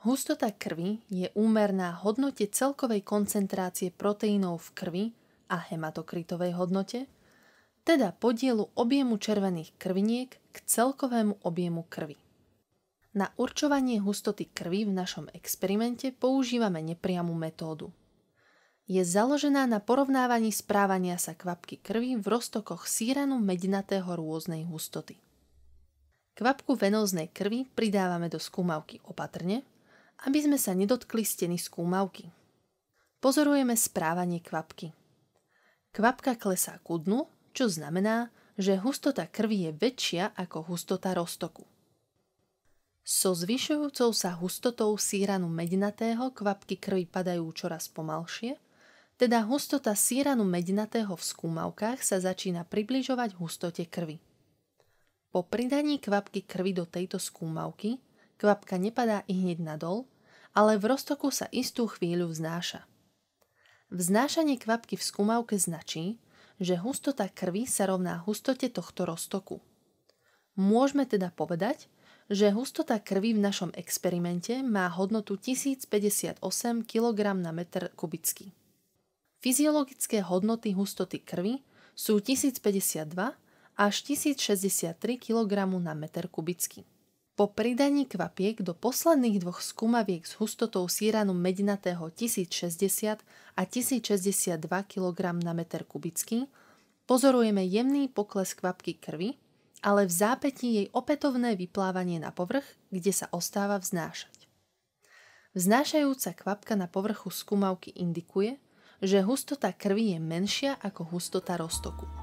Hustota krvi je úmerná hodnote celkovej koncentrácie proteínov v krvi a hematokritovej hodnote, teda podielu objemu červených krviniek k celkovému objemu krvi. Na určovanie hustoty krvi v našom experimente používame nepriamu metódu. Je založená na porovnávaní správania sa kvapky krvi v roztokoch síranu medinatého rôznej hustoty. Kvapku venóznej krvi pridávame do skúmavky opatrne, aby sme sa nedotkli steny skúmavky. Pozorujeme správanie kvapky. Kvapka klesá ku dnu, čo znamená, že hustota krvi je väčšia ako hustota roztoku. So zvyšujúcou sa hustotou síranu medinatého kvapky krvi padajú čoraz pomalšie, teda hustota síranu medinatého v skúmavkách sa začína približovať hustote krvi. Po pridaní kvapky krvi do tejto skúmavky kvapka nepadá ihneď nadol, ale v roztoku sa istú chvíľu vznáša. Vznášanie kvapky v skúmavke značí, že hustota krvi sa rovná hustote tohto roztoku. Môžeme teda povedať, že hustota krvi v našom experimente má hodnotu 1058 kg na meter kubický. Fyziologické hodnoty hustoty krvi sú 1052 až 1063 kg na meter kubický. Po pridaní kvapiek do posledných dvoch skúmaviek s hustotou síranu medinatého 1060 a 1062 kg na meter kubický pozorujeme jemný pokles kvapky krvi, ale v zápätí jej opätovné vyplávanie na povrch, kde sa ostáva vznášať. Vznášajúca kvapka na povrchu skúmavky indikuje, že hustota krvi je menšia ako hustota roztoku.